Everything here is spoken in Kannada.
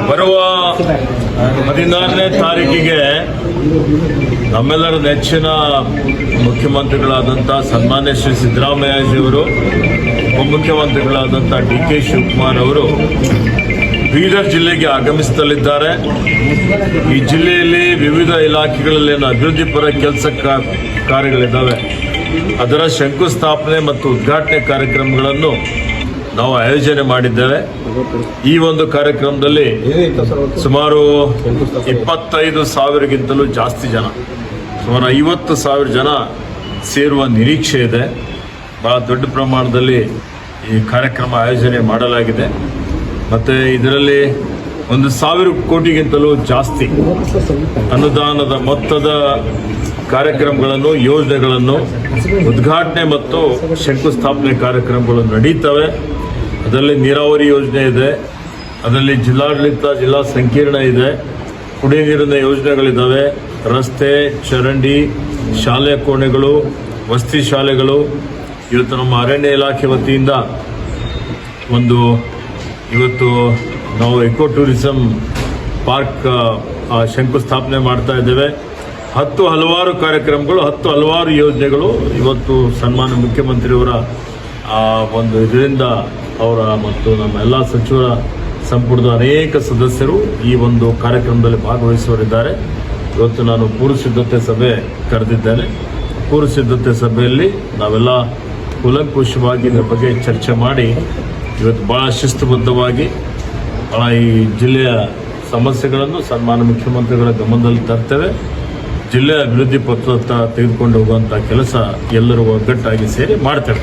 ಬರುವ 16ನೇ ತಾರೀಕಿಗೆ ನಮ್ಮೆಲ್ಲರ ನೆಚ್ಚಿನ ಮುಖ್ಯಮಂತ್ರಿಗಳಾದಂಥ ಸನ್ಮಾನ್ಯ ಶ್ರೀ ಸಿದ್ದರಾಮಯ್ಯಜಿಯವರು, ಉಪಮುಖ್ಯಮಂತ್ರಿಗಳಾದಂಥ ಡಿ ಕೆ ಶಿವಕುಮಾರ್ ಅವರು ಬೀದರ್ ಜಿಲ್ಲೆಗೆ ಆಗಮಿಸಲಿದ್ದಾರೆ. ಈ ಜಿಲ್ಲೆಯಲ್ಲಿ ವಿವಿಧ ಇಲಾಖೆಗಳಲ್ಲಿ ಅಭಿವೃದ್ಧಿ ಪರ ಕೆಲಸ ಕಾರ್ಯಗಳಿದ್ದಾವೆ. ಅದರ ಶಂಕುಸ್ಥಾಪನೆ ಮತ್ತು ಉದ್ಘಾಟನೆ ಕಾರ್ಯಕ್ರಮಗಳನ್ನು ನಾವು ಆಯೋಜನೆ ಮಾಡಿದ್ದೇವೆ. ಈ ಒಂದು ಕಾರ್ಯಕ್ರಮದಲ್ಲಿ ಸುಮಾರು 25,000ಗಿಂತಲೂ ಜಾಸ್ತಿ ಜನ, ಸುಮಾರು 50,000 ಜನ ಸೇರುವ ನಿರೀಕ್ಷೆ ಇದೆ. ಬಹಳ ದೊಡ್ಡ ಪ್ರಮಾಣದಲ್ಲಿ ಈ ಕಾರ್ಯಕ್ರಮ ಆಯೋಜನೆ ಮಾಡಲಾಗಿದೆ. ಮತ್ತು ಇದರಲ್ಲಿ 1,000 ಕೋಟಿಗಿಂತಲೂ ಜಾಸ್ತಿ ಅನುದಾನದ ಮೊತ್ತದ ಕಾರ್ಯಕ್ರಮಗಳನ್ನು, ಯೋಜನೆಗಳನ್ನು, ಉದ್ಘಾಟನೆ ಮತ್ತು ಶಂಕುಸ್ಥಾಪನೆ ಕಾರ್ಯಕ್ರಮಗಳು ನಡೀತವೆ. ಅದರಲ್ಲಿ ನೀರಾವರಿ ಯೋಜನೆ ಇದೆ, ಅದರಲ್ಲಿ ಜಿಲ್ಲಾಡಳಿತ, ಜಿಲ್ಲಾ ಸಂಕೀರ್ಣ ಇದೆ, ಕುಡಿಯ ನೀರಿನ ಯೋಜನೆಗಳಿದ್ದಾವೆ, ರಸ್ತೆ, ಚರಂಡಿ, ಶಾಲೆ ಕೋಣೆಗಳು, ವಸತಿ ಶಾಲೆಗಳು. ಇವತ್ತು ನಮ್ಮ ಅರಣ್ಯ ಇಲಾಖೆ ವತಿಯಿಂದ ಇವತ್ತು ನಾವು ಎಕೋ ಟೂರಿಸಂ ಪಾರ್ಕ್ ಶಂಕುಸ್ಥಾಪನೆ ಮಾಡ್ತಾ ಇದ್ದೇವೆ. ಹಲವಾರು ಕಾರ್ಯಕ್ರಮಗಳು, ಹಲವಾರು ಯೋಜನೆಗಳು ಇವತ್ತು ಸನ್ಮಾನ್ಯ ಮುಖ್ಯಮಂತ್ರಿಯವರ ಇದರಿಂದ ಅವರ ಮತ್ತು ನಮ್ಮ ಎಲ್ಲ ಸಚಿವರ ಸಂಪುಟದ ಅನೇಕ ಸದಸ್ಯರು ಈ ಒಂದು ಕಾರ್ಯಕ್ರಮದಲ್ಲಿ ಭಾಗವಹಿಸುವರಿದ್ದಾರೆ. ಇವತ್ತು ನಾನು ಪೂರ್ವ ಸಿದ್ಧತೆ ಸಭೆ ಕರೆದಿದ್ದೇನೆ. ಪೂರ್ವ ಸಿದ್ಧತೆ ಸಭೆಯಲ್ಲಿ ನಾವೆಲ್ಲ ಕೂಲಂಕುಷವಾಗಿ ಇದರ ಬಗ್ಗೆ ಚರ್ಚೆ ಮಾಡಿ ಇವತ್ತು ಭಾಳ ಶಿಸ್ತುಬದ್ಧವಾಗಿ ಈ ಜಿಲ್ಲೆಯ ಸಮಸ್ಯೆಗಳನ್ನು ಸನ್ಮಾನ್ಯ ಮುಖ್ಯಮಂತ್ರಿಗಳ ಗಮನದಲ್ಲಿ ತರ್ತೇವೆ. ಜಿಲ್ಲೆಯ ಅಭಿವೃದ್ಧಿ ಪಥದತ್ತ ತೆಗೆದುಕೊಂಡು ಹೋಗುವಂಥ ಕೆಲಸ ಎಲ್ಲರೂ ಒಗ್ಗಟ್ಟಾಗಿ ಸೇರಿ ಮಾಡ್ತೇವೆ.